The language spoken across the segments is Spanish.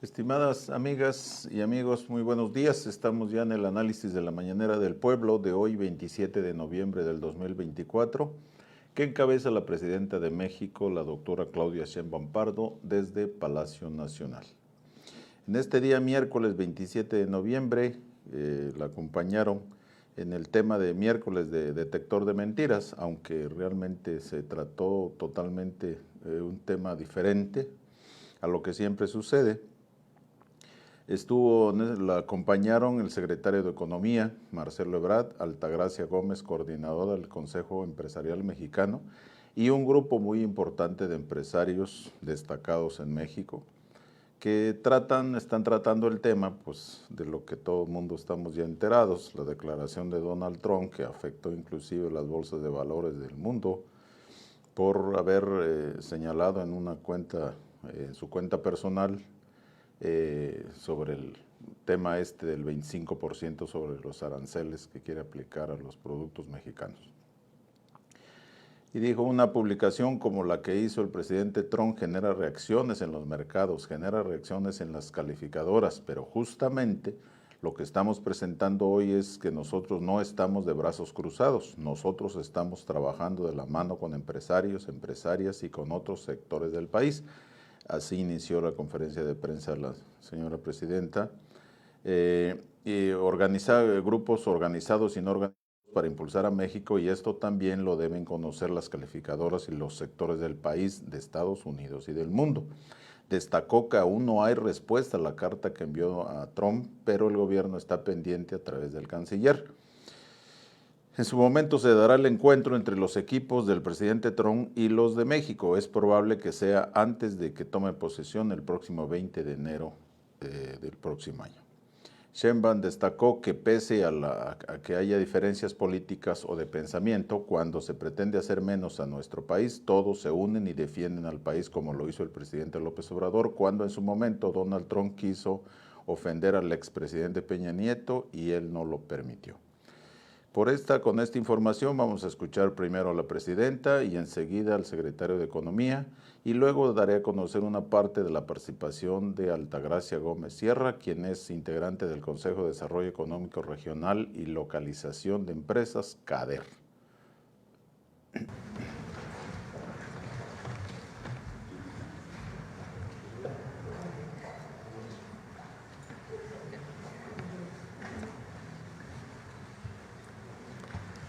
Estimadas amigas y amigos, muy buenos días. Estamos ya en el análisis de la Mañanera del Pueblo de hoy, 27 de noviembre del 2024, que encabeza la presidenta de México, la doctora Claudia Sheinbaum Pardo, desde Palacio Nacional. En este día, miércoles 27 de noviembre, la acompañaron en el tema de miércoles de detector de mentiras, aunque realmente se trató totalmente un tema diferente a lo que siempre sucede. La acompañaron el secretario de Economía, Marcelo Ebrard, Altagracia Gómez, coordinadora del Consejo Empresarial Mexicano, y un grupo muy importante de empresarios destacados en México, que están tratando el tema pues, de lo que todo el mundo estamos ya enterados, la declaración de Donald Trump, que afectó inclusive las bolsas de valores del mundo, por haber señalado en una cuenta, en su cuenta personal, sobre el tema del 25% sobre los aranceles que quiere aplicar a los productos mexicanos. Y dijo, una publicación como la que hizo el presidente Trump genera reacciones en los mercados, genera reacciones en las calificadoras, pero justamente lo que estamos presentando hoy es que nosotros no estamos de brazos cruzados, nosotros estamos trabajando de la mano con empresarios, empresarias y con otros sectores del país. Así inició la conferencia de prensa la señora presidenta, y organizar grupos organizados y no organizados para impulsar a México, y esto también lo deben conocer las calificadoras y los sectores del país, de Estados Unidos y del mundo. Destacó que aún no hay respuesta a la carta que envió a Trump, pero el gobierno está pendiente a través del canciller. En su momento se dará el encuentro entre los equipos del presidente Trump y los de México. Es probable que sea antes de que tome posesión el próximo 20 de enero del próximo año. Sheinbaum destacó que pese a que haya diferencias políticas o de pensamiento, cuando se pretende hacer menos a nuestro país, todos se unen y defienden al país, como lo hizo el presidente López Obrador, cuando en su momento Donald Trump quiso ofender al expresidente Peña Nieto y él no lo permitió. Con esta información vamos a escuchar primero a la presidenta y enseguida al secretario de Economía, y luego daré a conocer una parte de la participación de Altagracia Gómez Sierra, quien es integrante del Consejo de Desarrollo Económico Regional y Localización de Empresas, CADER.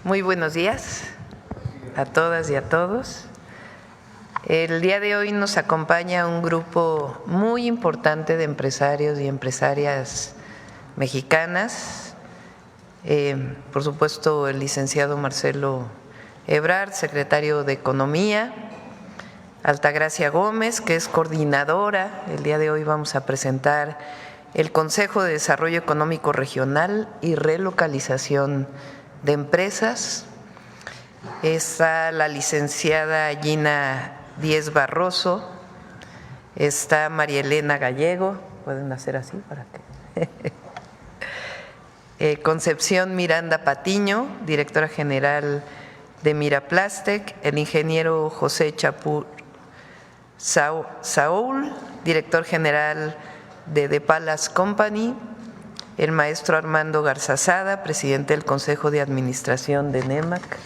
Muy buenos días a todas y a todos. El día de hoy nos acompaña un grupo muy importante de empresarios y empresarias mexicanas. Por supuesto, el licenciado Marcelo Ebrard, secretario de Economía, Altagracia Gómez, que es coordinadora. El día de hoy vamos a presentar el Consejo de Desarrollo Económico Regional y Relocalización de Empresas. Está la licenciada Gina Díez Barroso, está María Elena Gallego, pueden hacer así para que… Concepción Miranda Patiño, directora general de Miraplastec, el ingeniero José Chapur Saúl, director general de The Palace Company, el maestro Armando Garzazada, presidente del Consejo de Administración de NEMAC,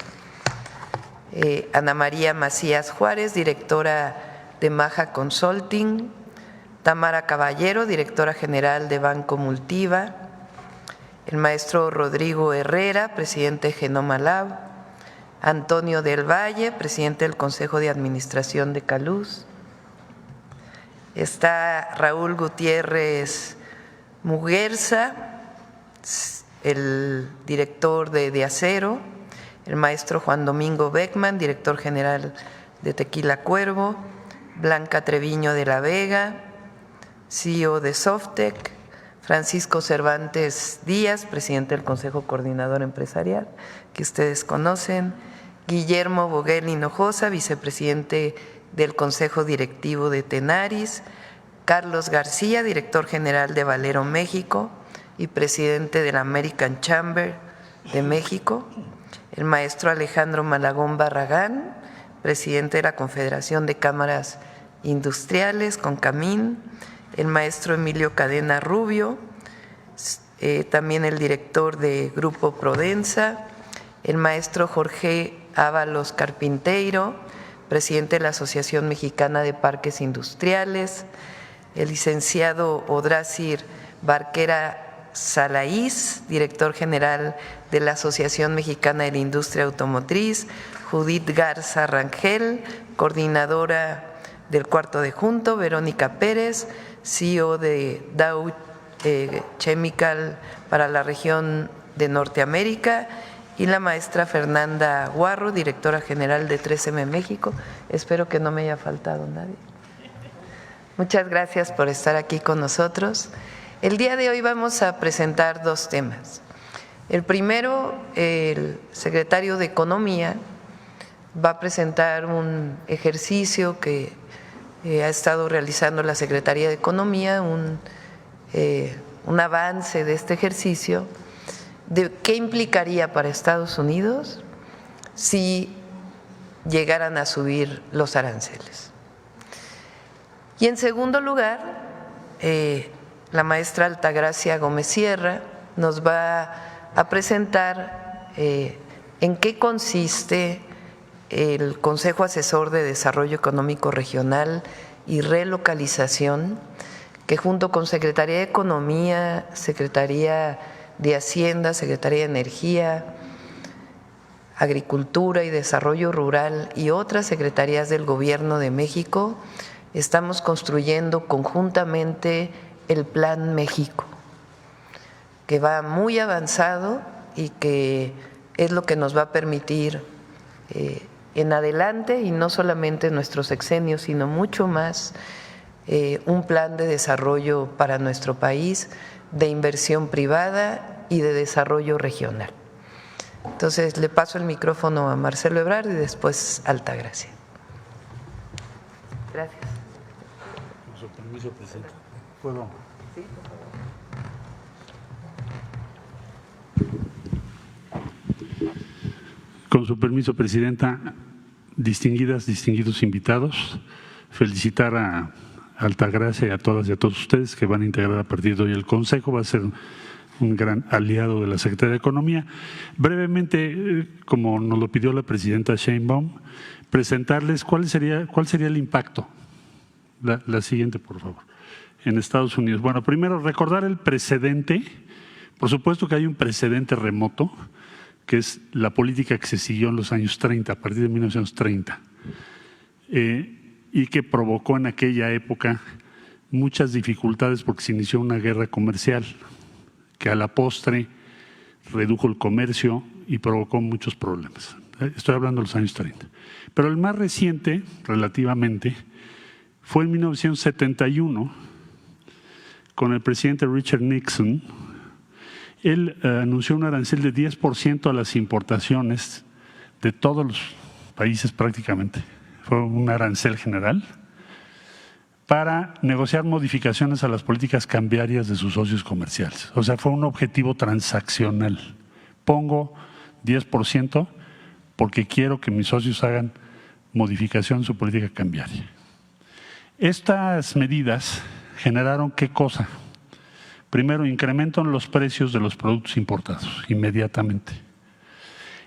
Ana María Macías Juárez, directora de Maja Consulting, Tamara Caballero, directora general de Banco Multiva, el maestro Rodrigo Herrera, presidente de Genoma Lab, Antonio del Valle, presidente del Consejo de Administración de Caluz, está Raúl Gutiérrez Muguerza, el director de Acero, el maestro Juan Domingo Beckman, director general de Tequila Cuervo, Blanca Treviño de la Vega, CEO de Softec, Francisco Cervantes Díaz, presidente del Consejo Coordinador Empresarial, que ustedes conocen, Guillermo Boguel Hinojosa, vicepresidente del Consejo Directivo de Tenaris, Carlos García, director general de Valero México y presidente de la American Chamber de México, el maestro Alejandro Malagón Barragán, presidente de la Confederación de Cámaras Industriales, CONCAMIN, el maestro Emilio Cadena Rubio, también el director de Grupo Prodensa, el maestro Jorge Ábalos Carpinteiro, presidente de la Asociación Mexicana de Parques Industriales, el licenciado Odrasir Barquera Salaís, director general de la Asociación Mexicana de la Industria Automotriz, Judith Garza Rangel, coordinadora del Cuarto de Junto, Verónica Pérez, CEO de Dow Chemical para la región de Norteamérica, y la maestra Fernanda Guarro, directora general de 3M México. Espero que no me haya faltado nadie. Muchas gracias por estar aquí con nosotros. El día de hoy vamos a presentar dos temas. El primero, el secretario de Economía va a presentar un ejercicio que ha estado realizando la Secretaría de Economía, un avance de este ejercicio, de qué implicaría para Estados Unidos si llegaran a subir los aranceles. Y en segundo lugar, la maestra Altagracia Gómez Sierra nos va a presentar en qué consiste el Consejo Asesor de Desarrollo Económico Regional y Relocalización, que junto con Secretaría de Economía, Secretaría de Hacienda, Secretaría de Energía, Agricultura y Desarrollo Rural y otras secretarías del Gobierno de México, estamos construyendo conjuntamente el Plan México, que va muy avanzado y que es lo que nos va a permitir en adelante, y no solamente en nuestro sexenio, sino mucho más, un plan de desarrollo para nuestro país, de inversión privada y de desarrollo regional. Entonces, le paso el micrófono a Marcelo Ebrard y después Altagracia. Gracias. Con su permiso, presidenta. ¿Puedo? Sí. Con su permiso, presidenta, distinguidos invitados, felicitar a Altagracia y a todas y a todos ustedes que van a integrar a partir de hoy el Consejo. Va a ser un gran aliado de la Secretaría de Economía. Brevemente, como nos lo pidió la presidenta Sheinbaum, presentarles cuál sería el impacto. La siguiente, por favor, en Estados Unidos. Bueno, primero, recordar el precedente. Por supuesto que hay un precedente remoto, que es la política que se siguió en los años 30, a partir de 1930, y que provocó en aquella época muchas dificultades porque se inició una guerra comercial que a la postre redujo el comercio y provocó muchos problemas. Estoy hablando de los años 30. Pero el más reciente, relativamente, fue en 1971, con el presidente Richard Nixon. Él anunció un arancel de 10% a las importaciones de todos los países prácticamente. Fue un arancel general para negociar modificaciones a las políticas cambiarias de sus socios comerciales. O sea, fue un objetivo transaccional. Pongo 10% porque quiero que mis socios hagan modificación en su política cambiaria. Estas medidas generaron ¿qué cosa? Primero, incremento en los precios de los productos importados inmediatamente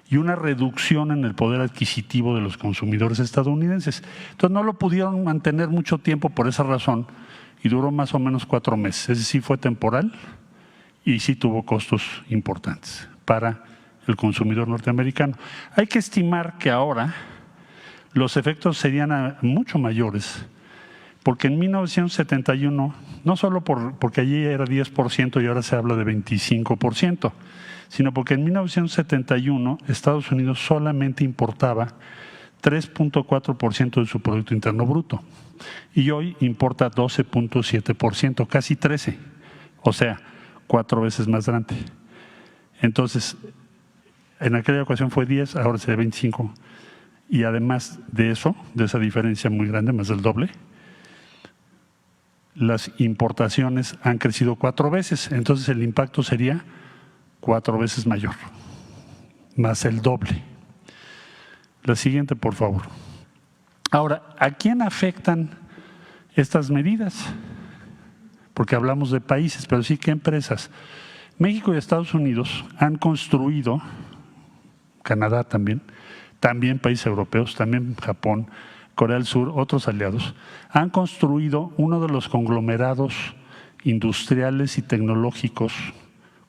y una reducción en el poder adquisitivo de los consumidores estadounidenses. Entonces no lo pudieron mantener mucho tiempo por esa razón y duró más o menos 4 meses. Es decir, fue temporal y sí tuvo costos importantes para el consumidor norteamericano. Hay que estimar que ahora los efectos serían mucho mayores, porque en 1971, no solo porque allí era 10% y ahora se habla de 25%, sino porque en 1971 Estados Unidos solamente importaba 3.4% de su Producto Interno Bruto y hoy importa 12.7%, casi 13%, o sea, 4 veces más grande. Entonces, en aquella ocasión fue 10, ahora será 25, y además de eso, de esa diferencia muy grande, más del doble, las importaciones han crecido 4 veces, entonces el impacto sería 4 veces mayor, más el doble. La siguiente, por favor. Ahora, ¿a quién afectan estas medidas? porque hablamos de países, pero sí qué empresas. México y Estados Unidos han construido, Canadá también países europeos, también Japón, Corea del Sur, otros aliados, han construido uno de los conglomerados industriales y tecnológicos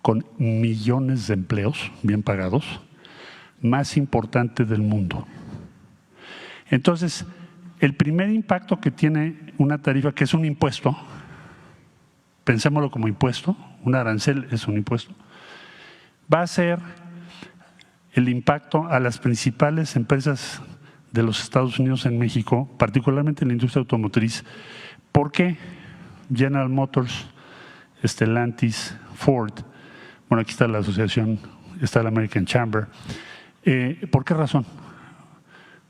con millones de empleos bien pagados, más importante del mundo. Entonces, el primer impacto que tiene una tarifa, que es un impuesto, pensémoslo como impuesto, un arancel es un impuesto, va a ser el impacto a las principales empresas de los Estados Unidos en México, particularmente en la industria automotriz. ¿Por qué? General Motors, Stellantis, Ford, bueno, aquí está la asociación, está la American Chamber. ¿Por qué razón?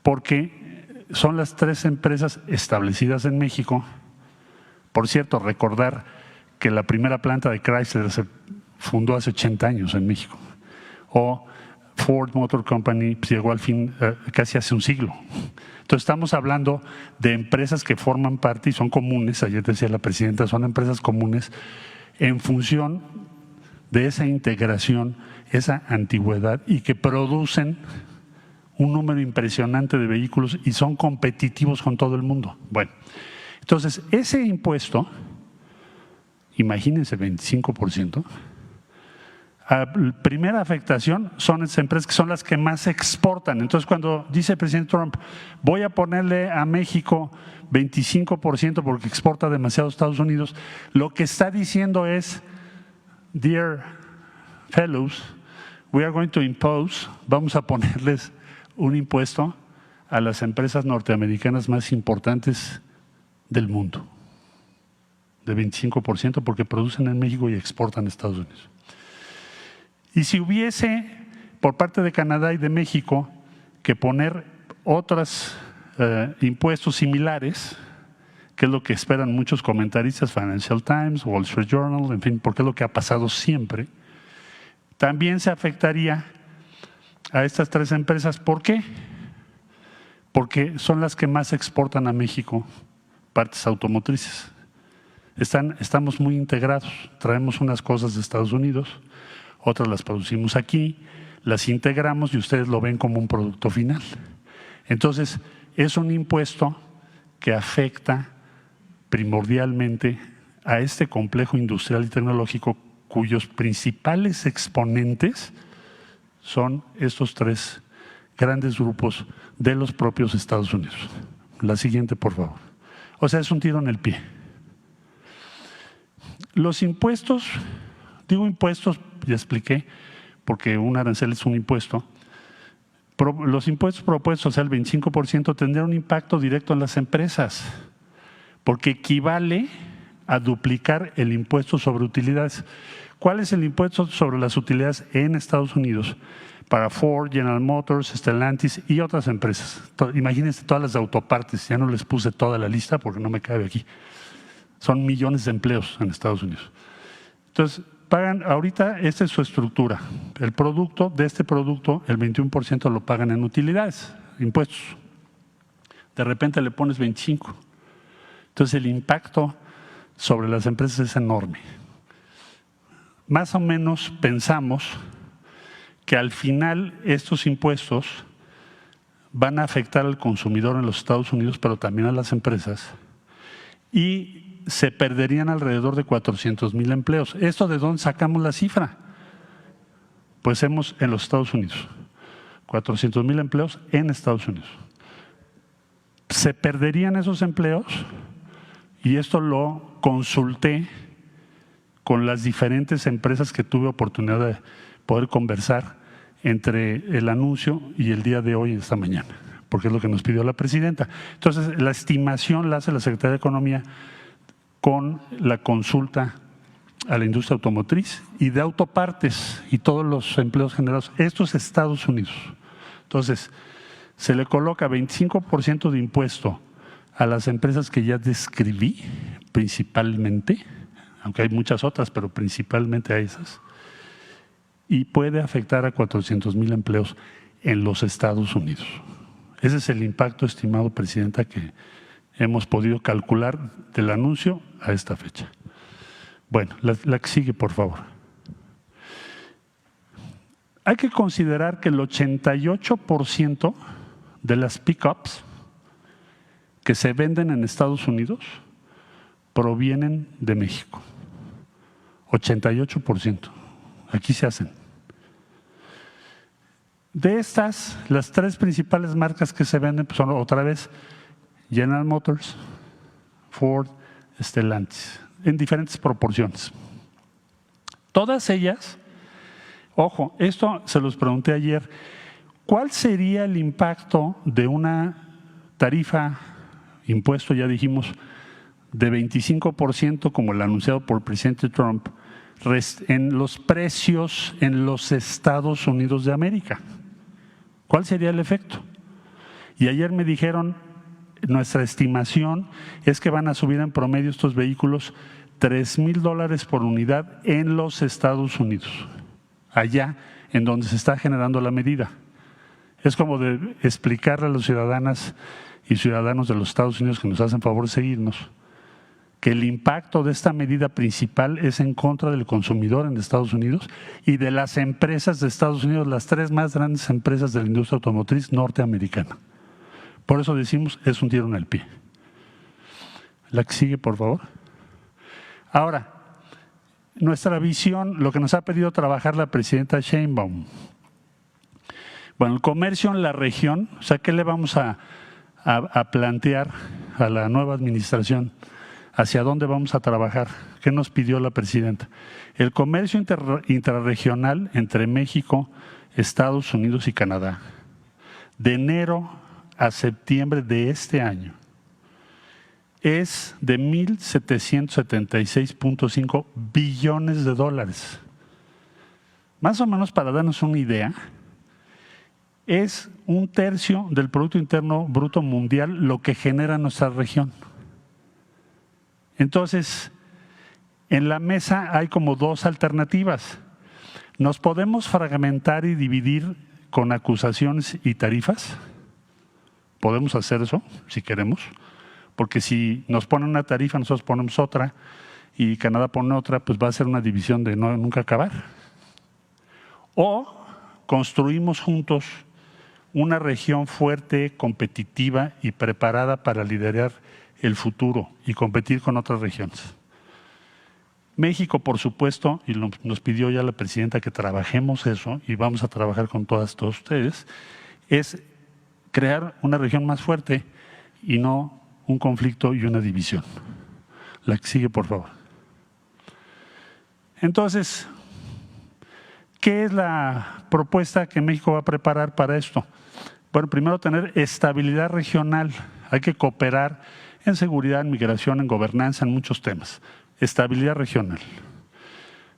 Porque son las tres empresas establecidas en México. Por cierto, recordar que la primera planta de Chrysler se fundó hace 80 años en México. O Ford Motor Company pues, llegó al fin casi hace un siglo. Entonces estamos hablando de empresas que forman parte y son comunes, ayer decía la presidenta, son empresas comunes en función de esa integración, esa antigüedad y que producen un número impresionante de vehículos y son competitivos con todo el mundo. Bueno, entonces ese impuesto, imagínense 25%, la primera afectación son esas empresas que son las que más exportan. Entonces, cuando dice el presidente Trump, voy a ponerle a México 25% porque exporta demasiado a Estados Unidos, lo que está diciendo es, dear fellows, we are going to impose, vamos a ponerles un impuesto a las empresas norteamericanas más importantes del mundo, de 25% porque producen en México y exportan a Estados Unidos. Y si hubiese, por parte de Canadá y de México, que poner otros impuestos similares, que es lo que esperan muchos comentaristas, Financial Times, Wall Street Journal, en fin, porque es lo que ha pasado siempre, también se afectaría a estas tres empresas. ¿Por qué? Porque son las que más exportan a México partes automotrices. Estamos muy integrados, traemos unas cosas de Estados Unidos, otras las producimos aquí, las integramos y ustedes lo ven como un producto final. Entonces, es un impuesto que afecta primordialmente a este complejo industrial y tecnológico cuyos principales exponentes son estos tres grandes grupos de los propios Estados Unidos. La siguiente, por favor. O sea, es un tiro en el pie. Los impuestos, digo impuestos, ya expliqué, porque un arancel es un impuesto. Los impuestos propuestos, o sea, el 25%, tendrán un impacto directo en las empresas, porque equivale a duplicar el impuesto sobre utilidades. ¿Cuál es el impuesto sobre las utilidades en Estados Unidos? Para Ford, General Motors, Stellantis y otras empresas. Imagínense todas las autopartes, ya no les puse toda la lista porque no me cabe aquí. Son millones de empleos en Estados Unidos. Entonces, pagan, ahorita esta es su estructura. El producto, de este producto, el 21% lo pagan en utilidades, impuestos. De repente le pones 25%. Entonces el impacto sobre las empresas es enorme. Más o menos pensamos que al final estos impuestos van a afectar al consumidor en los Estados Unidos, pero también a las empresas, y se perderían alrededor de 400,000 empleos. ¿Esto de dónde sacamos la cifra? Pues en los Estados Unidos, 400,000 empleos en Estados Unidos. Se perderían esos empleos y esto lo consulté con las diferentes empresas que tuve oportunidad de poder conversar entre el anuncio y el día de hoy, esta mañana, porque es lo que nos pidió la presidenta. Entonces, la estimación la hace la Secretaría de Economía con la consulta a la industria automotriz y de autopartes y todos los empleos generados. Esto es Estados Unidos. Entonces, se le coloca 25% de impuesto a las empresas que ya describí, principalmente, aunque hay muchas otras, pero principalmente a esas, y puede afectar a 400,000 empleos en los Estados Unidos. Ese es el impacto estimado, presidenta, que hemos podido calcular del anuncio a esta fecha. Bueno, la que sigue, por favor. Hay que considerar que el 88% de las pickups que se venden en Estados Unidos provienen de México. 88%. Aquí se hacen. De estas, las tres principales marcas que se venden pues son otra vez General Motors, Ford, Stellantis, en diferentes proporciones. Todas ellas, ojo, esto se los pregunté ayer, ¿cuál sería el impacto de una tarifa, impuesto, ya dijimos, de 25%, como el anunciado por el presidente Trump, en los precios en los Estados Unidos de América? ¿Cuál sería el efecto? Y ayer me dijeron, nuestra estimación es que van a subir en promedio estos vehículos $3,000 por unidad en los Estados Unidos, allá en donde se está generando la medida. Es como de explicarle a los ciudadanas y ciudadanos de los Estados Unidos que nos hacen favor de seguirnos, que el impacto de esta medida principal es en contra del consumidor en Estados Unidos y de las empresas de Estados Unidos, las tres más grandes empresas de la industria automotriz norteamericana. Por eso decimos, es un tiro en el pie. La que sigue, por favor. Ahora, nuestra visión, lo que nos ha pedido trabajar la presidenta Sheinbaum. Bueno, el comercio en la región, o sea, ¿qué le vamos a plantear a la nueva administración? ¿Hacia dónde vamos a trabajar? ¿Qué nos pidió la presidenta? El comercio intrarregional entre México, Estados Unidos y Canadá, de enero a septiembre de este año, es de $1,776.5 billones. Más o menos, para darnos una idea, es 1/3 del Producto Interno Bruto Mundial lo que genera nuestra región. Entonces, en la mesa hay como dos alternativas. Nos podemos fragmentar y dividir con acusaciones y tarifas. Podemos hacer eso, si queremos, porque si nos ponen una tarifa, nosotros ponemos otra y Canadá pone otra, pues va a ser una división de nunca acabar. O construimos juntos una región fuerte, competitiva y preparada para liderar el futuro y competir con otras regiones. México, por supuesto, y nos pidió ya la presidenta que trabajemos eso, y vamos a trabajar con todos ustedes, es crear una región más fuerte y no un conflicto y una división. La que sigue, por favor. Entonces, ¿qué es la propuesta que México va a preparar para esto? Bueno, primero, tener estabilidad regional. Hay que cooperar en seguridad, en migración, en gobernanza, en muchos temas. Estabilidad regional.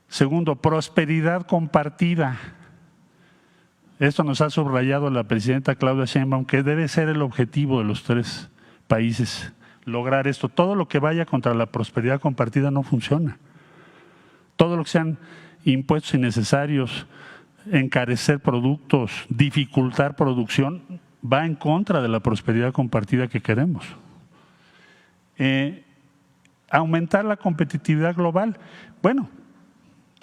Segundo, prosperidad compartida. Esto nos ha subrayado la presidenta Claudia Sheinbaum, que debe ser el objetivo de los tres países, lograr esto. Todo lo que vaya contra la prosperidad compartida no funciona. Todo lo que sean impuestos innecesarios, encarecer productos, dificultar producción, va en contra de la prosperidad compartida que queremos. Aumentar la competitividad global. Bueno,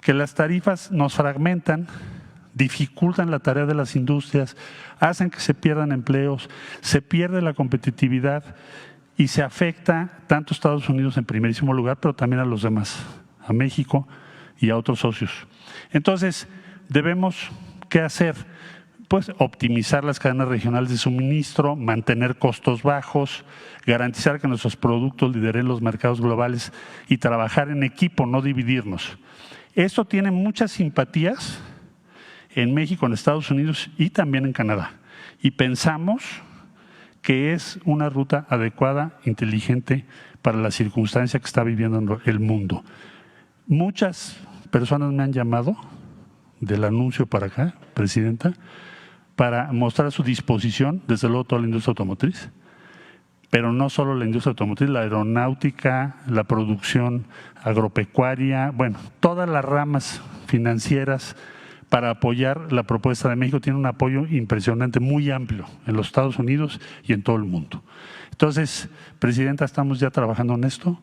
que las tarifas nos fragmentan, dificultan la tarea de las industrias, hacen que se pierdan empleos, se pierde la competitividad y se afecta tanto a Estados Unidos en primerísimo lugar, pero también a los demás, a México y a otros socios. Entonces, debemos, ¿qué hacer? Pues optimizar las cadenas regionales de suministro, mantener costos bajos, garantizar que nuestros productos lideren los mercados globales y trabajar en equipo, no dividirnos. Esto tiene muchas simpatías en México, en Estados Unidos y también en Canadá. Y pensamos que es una ruta adecuada, inteligente para la circunstancia que está viviendo el mundo. Muchas personas me han llamado del anuncio para acá, presidenta, para mostrar su disposición, desde luego toda la industria automotriz, pero no solo la industria automotriz, la aeronáutica, la producción agropecuaria, bueno, todas las ramas financieras para apoyar la propuesta de México. Tiene un apoyo impresionante, muy amplio en los Estados Unidos y en todo el mundo. Entonces, presidenta, estamos ya trabajando en esto,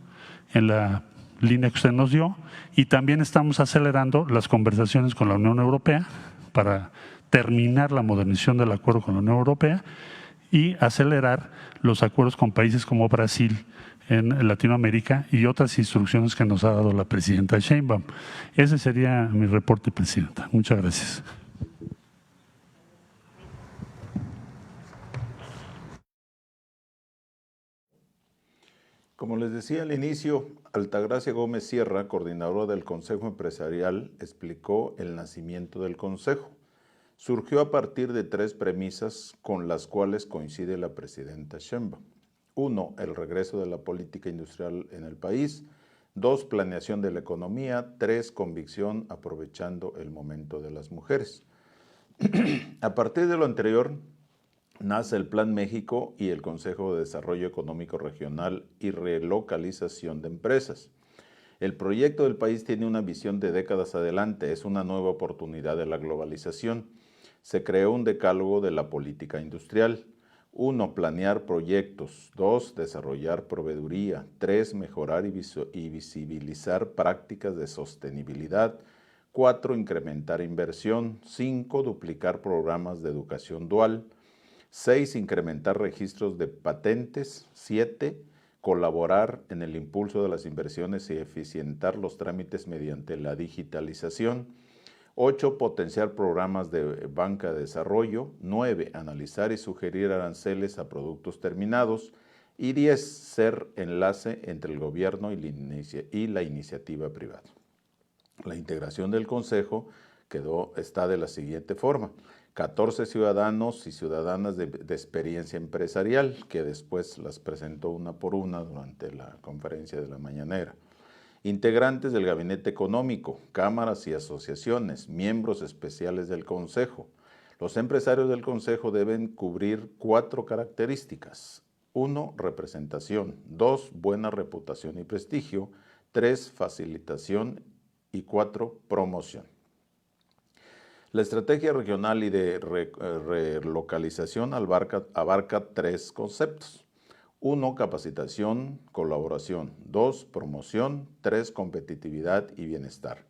en la línea que usted nos dio, y también estamos acelerando las conversaciones con la Unión Europea para terminar la modernización del acuerdo con la Unión Europea y acelerar los acuerdos con países como Brasil en Latinoamérica y otras instrucciones que nos ha dado la presidenta Sheinbaum. Ese sería mi reporte, presidenta. Muchas gracias. Como les decía al inicio, Altagracia Gómez Sierra, coordinadora del Consejo Empresarial, explicó el nacimiento del Consejo. Surgió a partir de 3 premisas con las cuales coincide la presidenta Sheinbaum. 1. El regreso de la política industrial en el país. 2. Planeación de la economía. 3. Convicción aprovechando el momento de las mujeres. A partir de lo anterior, nace el Plan México y el Consejo de Desarrollo Económico Regional y Relocalización de Empresas. El proyecto del país tiene una visión de décadas adelante, es una nueva oportunidad de la globalización. Se creó un decálogo de la política industrial. 1. Planear proyectos. 2. Desarrollar proveeduría. 3. Mejorar y visibilizar prácticas de sostenibilidad. 4. Incrementar inversión. 5. Duplicar programas de educación dual. 6. Incrementar registros de patentes. 7. Colaborar en el impulso de las inversiones y eficientar los trámites mediante la digitalización. 8. Potenciar programas de banca de desarrollo. 9. Analizar y sugerir aranceles a productos terminados. Y 10. Ser enlace entre el gobierno y la iniciativa privada. La integración del Consejo está de la siguiente forma. 14 ciudadanos y ciudadanas de experiencia empresarial, que después las presentó una por una durante la conferencia de la mañanera. Integrantes del Gabinete Económico, cámaras y asociaciones, miembros especiales del Consejo. Los empresarios del Consejo deben cubrir 4 características. 1. Representación. 2. Buena reputación y prestigio. 3. Facilitación. Y 4. Promoción. La estrategia regional y de relocalización abarca 3 conceptos. 1. Capacitación, colaboración. 2. Promoción. 3. Competitividad y bienestar.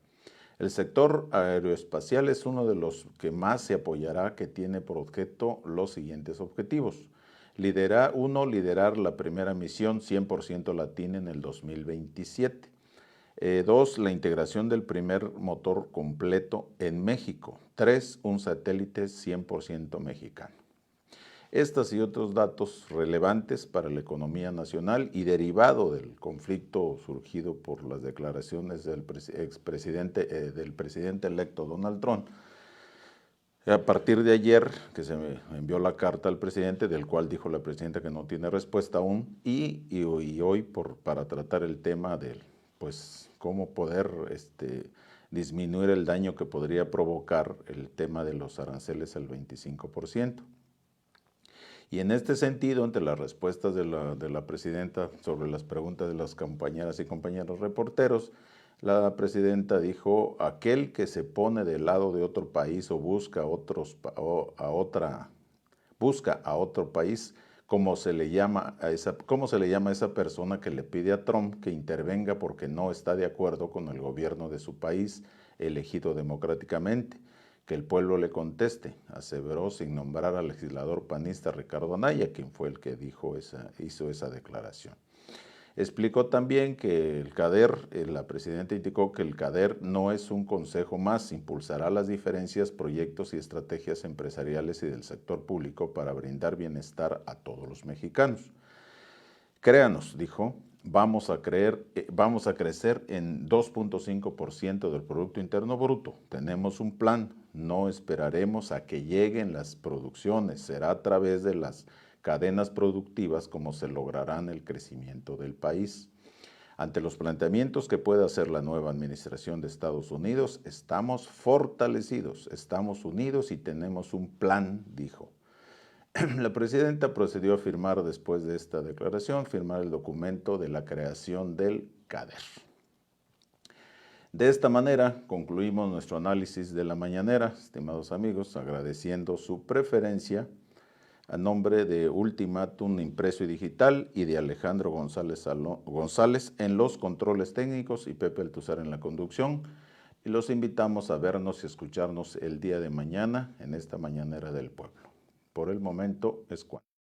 El sector aeroespacial es uno de los que más se apoyará, que tiene por objeto los siguientes objetivos. Liderar la primera misión 100% latina en el 2027. 2. La integración del primer motor completo en México. 3. Un satélite 100% mexicano. Estas y otros datos relevantes para la economía nacional y derivado del conflicto surgido por las declaraciones del presidente electo Donald Trump, a partir de ayer que se me envió la carta al presidente, del cual dijo la presidenta que no tiene respuesta aún, y hoy para tratar el tema del cómo poder disminuir el daño que podría provocar el tema de los aranceles al 25%. Y en este sentido, entre las respuestas de la presidenta sobre las preguntas de las compañeras y compañeros reporteros, la presidenta dijo: aquel que se pone del lado de otro país o busca a otro país, ¿cómo se le llama a esa persona que le pide a Trump que intervenga porque no está de acuerdo con el gobierno de su país elegido democráticamente? Que el pueblo le conteste, aseveró sin nombrar al legislador panista Ricardo Anaya, quien fue el que hizo esa declaración. Explicó también que el CADER, la presidenta indicó que el CADER no es un consejo más, impulsará las diferencias, proyectos y estrategias empresariales y del sector público para brindar bienestar a todos los mexicanos. Créanos, dijo, vamos a crecer en 2.5% del Producto Interno Bruto. Tenemos un plan, no esperaremos a que lleguen las producciones, será a través de las cadenas productivas como se lograrán el crecimiento del país. Ante los planteamientos que pueda hacer la nueva administración de Estados Unidos, estamos fortalecidos, estamos unidos y tenemos un plan, dijo. La presidenta procedió a firmar, después de esta declaración, el documento de la creación del CADER. De esta manera concluimos nuestro análisis de la mañanera, estimados amigos, agradeciendo su preferencia, a nombre de Ultimátum Impreso y Digital y de Alejandro González en los controles técnicos y Pepe Altuzar en la conducción. Y los invitamos a vernos y escucharnos el día de mañana en esta Mañanera del Pueblo. Por el momento es cuanto.